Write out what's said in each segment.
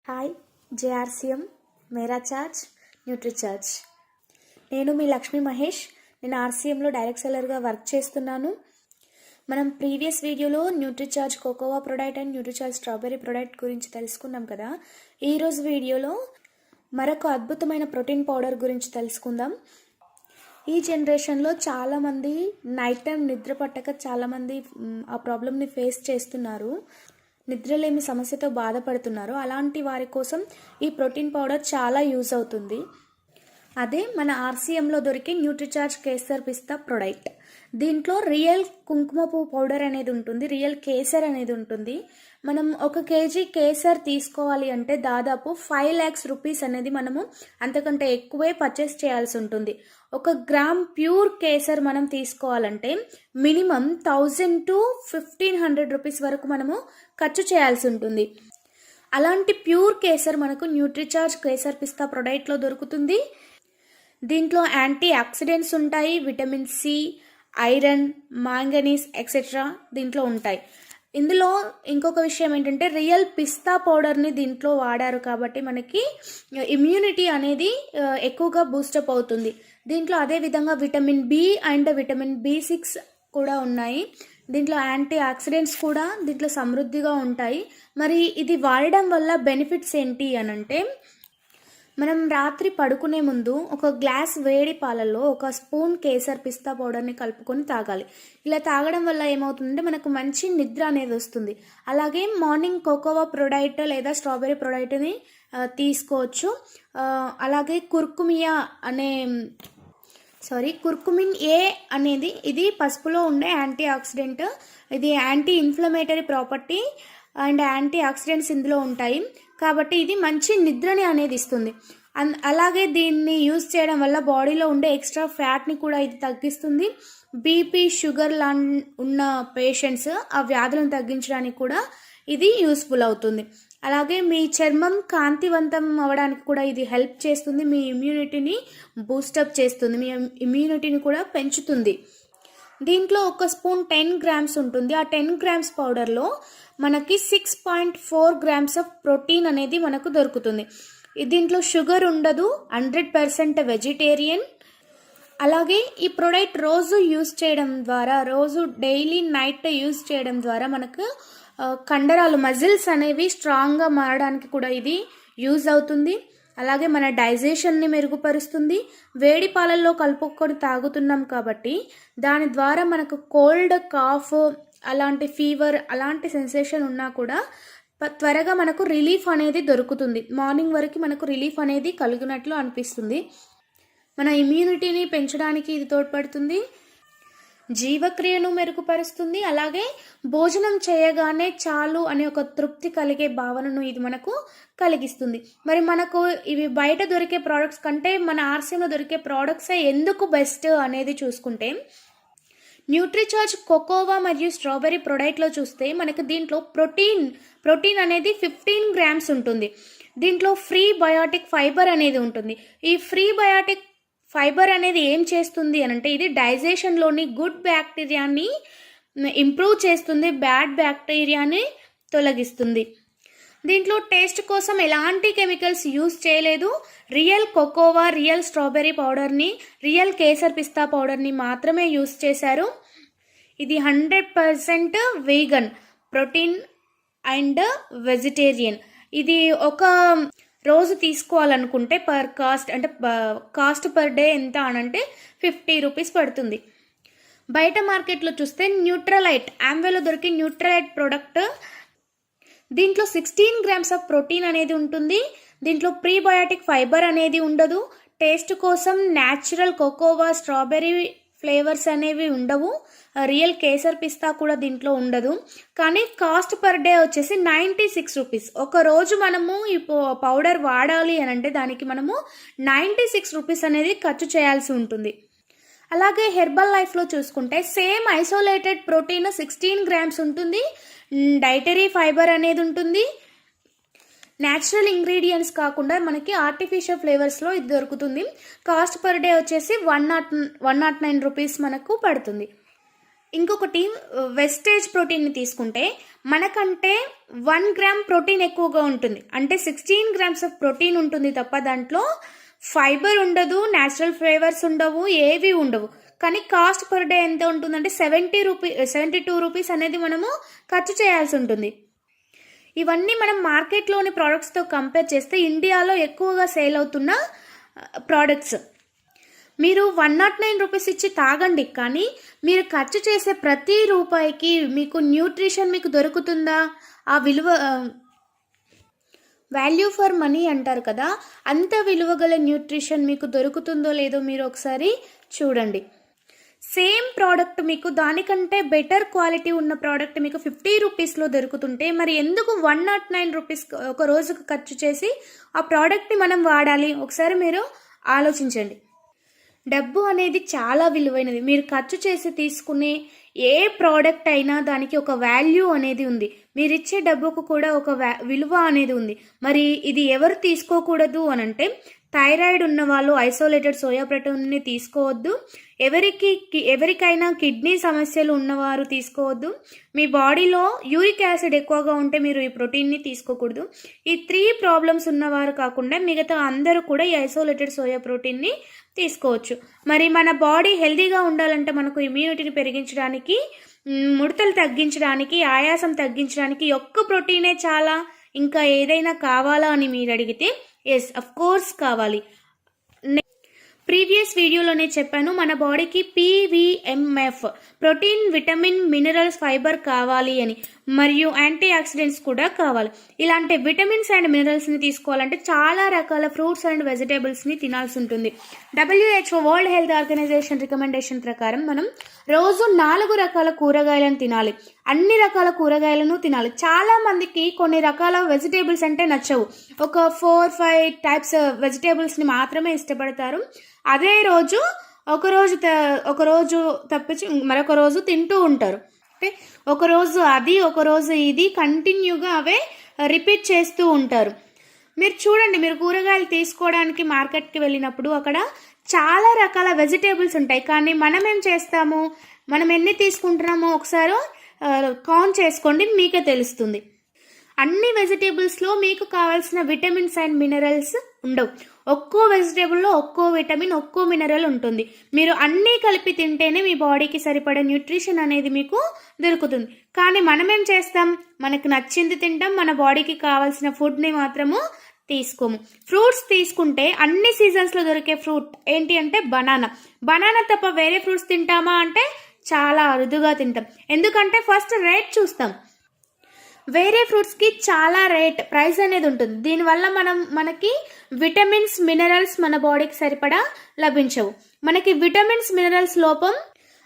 Hi JRCM మేరా charge Nutri charge. నేను మీ లక్ష్మీ మహేష్. నేను ఆర్సీఎంలో direct సెల్లర్గా work చేస్తున్నాను. మనం ప్రీవియస్ వీడియోలో Nutri charge cocoa product and Nutri charge strawberry product గురించి తెలుసుకున్నాం కదా. ఈరోజు వీడియోలో మరొక అద్భుతమైన ప్రోటీన్ పౌడర్ గురించి తెలుసుకుందాం. ఈ జనరేషన్లో చాలామంది నైట్ టైం నిద్ర పట్టక చాలామంది ఆ ప్రాబ్లమ్ని ఫేస్ చేస్తున్నారు. నిద్రలేమి సమస్యతో బాధపడుతున్నారు. అలాంటి వారి కోసం ఈ ప్రోటీన్ పౌడర్ చాలా యూజ్ అవుతుంది. అదే మన ఆర్సీఎంలో దొరికే న్యూట్రీచార్జ్ కేసర్ పిస్తా ప్రొడక్ట్. దీంట్లో రియల్ కుంకుమ పువ్వు పౌడర్ అనేది ఉంటుంది, రియల్ కేసర్ అనేది ఉంటుంది. మనం 1 kg కేసర్ తీసుకోవాలి అంటే దాదాపు 5 lakhs రూపీస్ అనేది మనము అంతకంటే ఎక్కువే పర్చేస్ చేయాల్సి ఉంటుంది. 1 గ్రామ్ ప్యూర్ కేసర్ మనం తీసుకోవాలంటే మినిమం 1000 to 1500 రూపీస్ వరకు మనము ఖర్చు చేయాల్సి ఉంటుంది. అలాంటి ప్యూర్ కేసర్ మనకు న్యూట్రీచార్జ్ కేసర్ పిస్తా ప్రొడక్ట్లో దొరుకుతుంది. దీంట్లో యాంటీ ఆక్సిడెంట్స్ ఉంటాయి, vitamin C, iron, manganese etcetera దీంట్లో ఉంటాయి. ఇందులో ఇంకొక విషయం ఏంటంటే రియల్ పిస్తా పౌడర్ని దీంట్లో వాడారు కాబట్టి మనకి ఇమ్యూనిటీ అనేది ఎక్కువగా బూస్టప్ అవుతుంది. దీంట్లో అదేవిధంగా vitamin B and vitamin B6 కూడా ఉన్నాయి. దీంట్లో యాంటీ ఆక్సిడెంట్స్ కూడా దీంట్లో సమృద్ధిగా ఉంటాయి. మరి ఇది వాడడం వల్ల బెనిఫిట్స్ ఏంటి అనంటే, మనం రాత్రి పడుకునే ముందు 1 గ్లాస్ వేడి పాలల్లో 1 స్పూన్ కేసర్ పిస్తా పౌడర్ని కలుపుకొని తాగాలి. ఇలా తాగడం వల్ల ఏమవుతుందంటే మనకు మంచి నిద్ర అనేది వస్తుంది. అలాగే మార్నింగ్ కోకోవా ప్రొడక్ట్ లేదా స్ట్రాబెర్రీ ప్రొడక్ట్ని తీసుకోవచ్చు. అలాగే కుర్కుమిన్ ఏ అనేది ఇది పసుపులో ఉండే యాంటీ ఆక్సిడెంట్. ఇది anti inflammatory property and anti oxidants ఇందులో ఉంటాయి కాబట్టి ఇది మంచి నిద్రని అనేది ఇస్తుంది. అలాగే దీన్ని యూజ్ చేయడం వల్ల బాడీలో ఉండే ఎక్స్ట్రా ఫ్యాట్ని కూడా ఇది తగ్గిస్తుంది. బీపీ, షుగర్ ఉన్న పేషెంట్స్ ఆ వ్యాధులను తగ్గించడానికి కూడా ఇది యూస్ఫుల్ అవుతుంది. అలాగే మీ చర్మం కాంతివంతం అవ్వడానికి కూడా ఇది హెల్ప్ చేస్తుంది. మీ ఇమ్యూనిటీని బూస్టప్ చేస్తుంది, మీ ఇమ్యూనిటీని కూడా పెంచుతుంది. దీంట్లో 1 స్పూన్ 10 grams ఉంటుంది. ఆ 10 grams పౌడర్లో మనకి 6.4 grams ఆఫ్ ప్రోటీన్ అనేది మనకు దొరుకుతుంది. దీంట్లో షుగర్ ఉండదు, 100% వెజిటేరియన్. అలాగే ఈ ప్రోడక్ట్ రోజు యూజ్ చేయడం ద్వారా, రోజు డైలీ నైట్ యూజ్ చేయడం ద్వారా మనకు కండరాలు మజిల్స్ అనేవి స్ట్రాంగ్గా మారడానికి కూడా ఇది యూజ్ అవుతుంది. అలాగే మన డైజెషన్ని మెరుగుపరుస్తుంది. వేడి పాలల్లో కలుపుకొని తాగుతున్నాం కాబట్టి దాని ద్వారా మనకు కోల్డ్, కాఫ్, అలాంటి ఫీవర్, అలాంటి సెన్సేషన్ ఉన్నా కూడా త్వరగా మనకు రిలీఫ్ అనేది దొరుకుతుంది. మార్నింగ్ వరకు మనకు రిలీఫ్ అనేది కలిగినట్లు అనిపిస్తుంది. మన ఇమ్యూనిటీని పెంచడానికి ఇది తోడ్పడుతుంది, జీవక్రియను మెరుగుపరుస్తుంది. అలాగే భోజనం చేయగానే చాలు అనే ఒక తృప్తి కలిగే భావనను ఇది మనకు కలిగిస్తుంది. మరి మనకు ఇవి బయట దొరికే ప్రోడక్ట్స్ కంటే మన ఆర్సీఎంలో దొరికే ప్రోడక్ట్సే ఎందుకు బెస్ట్ అనేది చూసుకుంటే, న్యూట్రీచార్జ్ కోకోవా మరియు స్ట్రాబెర్రీ ప్రొడక్ట్లో చూస్తే మనకు దీంట్లో ప్రోటీన్ అనేది 15 grams ఉంటుంది. దీంట్లో ఫ్రీ బయోటిక్ ఫైబర్ అనేది ఉంటుంది. ఈ ఫ్రీ బయోటిక్ ఫైబర్ అనేది ఏం చేస్తుంది అనంటే ఇది డైజెషన్లోని గుడ్ బ్యాక్టీరియాని ఇంప్రూవ్ చేస్తుంది, బ్యాడ్ బ్యాక్టీరియాని తొలగిస్తుంది. దీంట్లో టేస్ట్ కోసం ఎలాంటి కెమికల్స్ యూజ్ చేయలేదు. రియల్ కోకోవా, రియల్ స్ట్రాబెర్రీ పౌడర్ని, రియల్ కేసర్ పిస్తా పౌడర్ని మాత్రమే యూజ్ చేశారు. ఇది 100% వీగన్, ప్రోటీన్ అండ్ వెజిటేరియన్. ఇది ఒక రోజు తీసుకోవాలనుకుంటే కాస్ట్ పర్ డే ఎంత అనంటే 50 రూపీస్ పడుతుంది. బయట మార్కెట్లో చూస్తే న్యూట్రలైట్, ఆంవేలో దొరికే న్యూట్రలైట్ ప్రోడక్ట్, దీంట్లో 16 grams ఆఫ్ ప్రోటీన్ అనేది ఉంటుంది. దీంట్లో ప్రీబయోటిక్ ఫైబర్ అనేది ఉండదు. టేస్ట్ కోసం న్యాచురల్ కోకోవా, స్ట్రాబెర్రీ ఫ్లేవర్స్ అనేవి ఉండవు. రియల్ కేసర్ పిస్తా కూడా దీంట్లో ఉండదు. కానీ కాస్ట్ పర్ డే వచ్చేసి 96 రూపీస్. ఒక రోజు మనము ఈ పౌడర్ వాడాలి అని అంటే దానికి మనము 96 రూపీస్ అనేది ఖర్చు చేయాల్సి ఉంటుంది. అలాగే హెర్బల్ లైఫ్లో చూసుకుంటే సేమ్ ఐసోలేటెడ్ ప్రోటీన్ 16 grams ఉంటుంది. డైటరీ ఫైబర్ అనేది ఉంటుంది. న్యాచురల్ ఇంగ్రీడియంట్స్ కాకుండా మనకి ఆర్టిఫిషియల్ ఫ్లేవర్స్లో ఇది దొరుకుతుంది. కాస్ట్ పర్ డే వచ్చేసి 109 రూపీస్ మనకు పడుతుంది. ఇంకొకటి వెస్టేజ్ ప్రోటీన్ని తీసుకుంటే మనకంటే 1 గ్రామ్ ప్రోటీన్ ఎక్కువగా ఉంటుంది. అంటే 16 గ్రామ్స్ ఆఫ్ ప్రోటీన్ ఉంటుంది తప్ప దాంట్లో ఫైబర్ ఉండదు, న్యాచురల్ ఫ్లేవర్స్ ఉండవు, ఏవి ఉండవు. కానీ కాస్ట్ పర్ డే ఎంత ఉంటుందంటే 72 రూపీస్ అనేది మనము ఖర్చు చేయాల్సి ఉంటుంది. ఇవన్నీ మనం మార్కెట్లోని ప్రోడక్ట్స్తో కంపేర్ చేస్తే ఇండియాలో ఎక్కువగా సేల్ అవుతున్న ప్రోడక్ట్స్. మీరు 109 రూపీస్ ఇచ్చి తాగండి, కానీ మీరు ఖర్చు చేసే ప్రతి రూపాయికి మీకు న్యూట్రిషన్ మీకు దొరుకుతుందా? ఆ విలువ వాల్యూ ఫర్ మనీ అంటారు కదా, అంత విలువ గల న్యూట్రిషన్ మీకు దొరుకుతుందో లేదో మీరు ఒకసారి చూడండి. సేమ్ ప్రోడక్ట్ మీకు దానికంటే బెటర్ క్వాలిటీ ఉన్న ప్రోడక్ట్ మీకు 50 రూపీస్లో దొరుకుతుంటే మరి ఎందుకు 109 రూపీస్ ఒక రోజుకు ఖర్చు చేసి ఆ ప్రోడక్ట్ని మనం వాడాలి? ఒకసారి మీరు ఆలోచించండి. డబ్బు అనేది చాలా విలువైనది. మీరు ఖర్చు చేసి తీసుకునే ఏ ప్రోడక్ట్ అయినా దానికి ఒక వాల్యూ అనేది ఉంది. మీరు ఇచ్చే డబ్బుకు కూడా ఒక విలువ అనేది ఉంది. మరి ఇది ఎవరు తీసుకోకూడదు అనంటే, థైరాయిడ్ ఉన్న వాళ్ళు ఐసోలేటెడ్ సోయా ప్రోటీన్ని తీసుకోవద్దు, ఎవరికైనా కిడ్నీ సమస్యలు ఉన్నవారు తీసుకోవద్దు, మీ బాడీలో యూరిక్ యాసిడ్ ఎక్కువగా ఉంటే మీరు ఈ ప్రోటీన్ని తీసుకోకూడదు. ఈ 3 ప్రాబ్లమ్స్ ఉన్నవారు కాకుండా మిగతా అందరూ కూడా ఈ ఐసోలేటెడ్ సోయా ప్రోటీన్ని తీసుకోవచ్చు. మరి మన బాడీ హెల్తీగా ఉండాలంటే మనకు ఇమ్యూనిటీని పెరిగించడానికి, ముడతలు తగ్గించడానికి, ఆయాసం తగ్గించడానికి ఒక్క ప్రోటీనే చాలా, ఇంకా ఏదైనా కావాలా అని మీరు అడిగితే ఎస్, అఫ్ కోర్స్ కావాలి. ప్రీవియస్ వీడియోలోనే చెప్పాను, మన బాడీకి PVMF protein, vitamin, minerals, fibre కావాలి అని, మరియు యాంటీ ఆక్సిడెంట్స్ కూడా కావాలి. ఇలాంటి విటమిన్స్ అండ్ మినరల్స్ని తీసుకోవాలంటే చాలా రకాల ఫ్రూట్స్ అండ్ వెజిటేబుల్స్ని తినాల్సి ఉంటుంది. WHO world health organization recommendation ప్రకారం మనం రోజు 4 రకాల కూరగాయలను తినాలి. అన్ని రకాల కూరగాయలను తినాలి. చాలా మందికి కొన్ని రకాల వెజిటేబుల్స్ అంటే నచ్చవు. ఒక 4-5 టైప్స్ వెజిటేబుల్స్ని మాత్రమే ఇష్టపడతారు. అదే రోజు ఒకరోజు తప్పించి మరొక రోజు తింటూ ఉంటారు. అంటే ఒకరోజు అది, ఒకరోజు ఇది, కంటిన్యూగా అవే రిపీట్ చేస్తూ ఉంటారు. మీరు చూడండి, మీరు కూరగాయలు తీసుకోవడానికి మార్కెట్కి వెళ్ళినప్పుడు అక్కడ చాలా రకాల వెజిటేబుల్స్ ఉంటాయి. కానీ మనం ఏం చేస్తాము, మనం ఎన్ని తీసుకుంటున్నామో ఒకసారి కౌంట్ చేసుకోండి, మీకే తెలుస్తుంది. అన్ని వెజిటేబుల్స్లో మీకు కావాల్సిన విటమిన్స్ అండ్ మినరల్స్ ఉండవు. ఒక్కో వెజిటేబుల్లో ఒక్కో విటమిన్, ఒక్కో మినరల్ ఉంటుంది. మీరు అన్నీ కలిపి తింటేనే మీ బాడీకి సరిపడే న్యూట్రిషన్ అనేది మీకు దొరుకుతుంది. కానీ మనం ఏం చేస్తాం, మనకు నచ్చింది తింటాం, మన బాడీకి కావాల్సిన ఫుడ్ని మాత్రము తీసుకోము. ఫ్రూట్స్ తీసుకుంటే అన్ని సీజన్స్లో దొరికే ఫ్రూట్ ఏంటి అంటే బనానా తప్ప వేరే ఫ్రూట్స్ తింటామా అంటే చాలా అరుదుగా తింటాం. ఎందుకంటే ఫస్ట్ రేట్ చూస్తాం. వేరే ఫ్రూట్స్కి చాలా ప్రైస్ అనేది ఉంటుంది. దీనివల్ల మనకి విటమిన్స్, మినరల్స్ మన బాడీకి సరిపడా లభించవు. మనకి విటమిన్స్, మినరల్స్ లోపం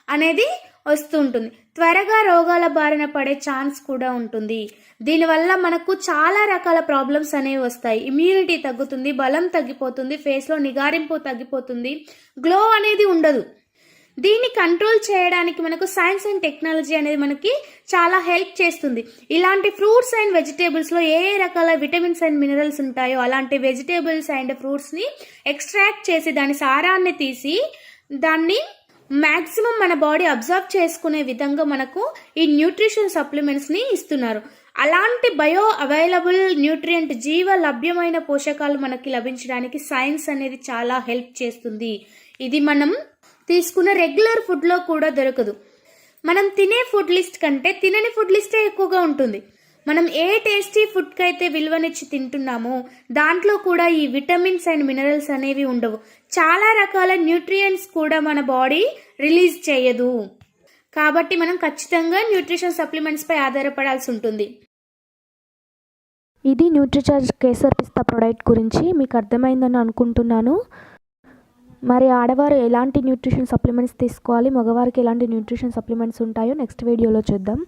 అనేది వస్తూ ఉంటుంది. త్వరగా రోగాల బారిన పడే ఛాన్స్ కూడా ఉంటుంది. దీనివల్ల మనకు చాలా రకాల ప్రాబ్లమ్స్ అనేవి వస్తాయి. ఇమ్యూనిటీ తగ్గుతుంది, బలం తగ్గిపోతుంది, ఫేస్లో నిగారింపు తగ్గిపోతుంది, గ్లో అనేది ఉండదు. దీన్ని కంట్రోల్ చేయడానికి మనకు సైన్స్ అండ్ టెక్నాలజీ అనేది మనకి చాలా హెల్ప్ చేస్తుంది. ఇలాంటి ఫ్రూట్స్ అండ్ వెజిటేబుల్స్లో ఏ రకాల విటమిన్స్ అండ్ మినరల్స్ ఉంటాయో అలాంటి వెజిటేబుల్స్ అండ్ ఫ్రూట్స్ని ఎక్స్ట్రాక్ట్ చేసి దాని సారాన్ని తీసి దాన్ని మ్యాక్సిమం మన బాడీ అబ్జర్వ్ చేసుకునే విధంగా మనకు ఈ న్యూట్రిషన్ సప్లిమెంట్స్ని ఇస్తున్నారు. అలాంటి బయో అవైలబుల్ న్యూట్రియంట్, జీవ లభ్యమైన పోషకాలు మనకి లభించడానికి సైన్స్ అనేది చాలా హెల్ప్ చేస్తుంది. ఇది మనం తీసుకున్న రెగ్యులర్ ఫుడ్లో కూడా దొరకదు. మనం తినే ఫుడ్ లిస్ట్ కంటే తినని ఫుడ్ లిస్టే ఎక్కువగా ఉంటుంది. మనం ఏ టేస్టీ ఫుడ్కి అయితే విలువనిచ్చి తింటున్నామో దాంట్లో కూడా ఈ విటమిన్స్ అండ్ మినరల్స్ అనేవి ఉండవు. చాలా రకాల న్యూట్రియంట్స్ కూడా మన బాడీ రిలీజ్ చేయదు. కాబట్టి మనం ఖచ్చితంగా న్యూట్రిషన్ సప్లిమెంట్స్పై ఆధారపడాల్సి ఉంటుంది. ఇది న్యూట్రిచార్జ్ కేసర్ పిస్తా ప్రోడక్ట్ గురించి మీకు అర్థమైందని అనుకుంటున్నాను. మరి ఆడవారు ఎలాంటి న్యూట్రిషన్ సప్లిమెంట్స్ తీసుకోవాలి, మగవారికి ఎలాంటి న్యూట్రిషన్ సప్లిమెంట్స్ ఉంటాయో నెక్స్ట్ వీడియోలో చూద్దాం.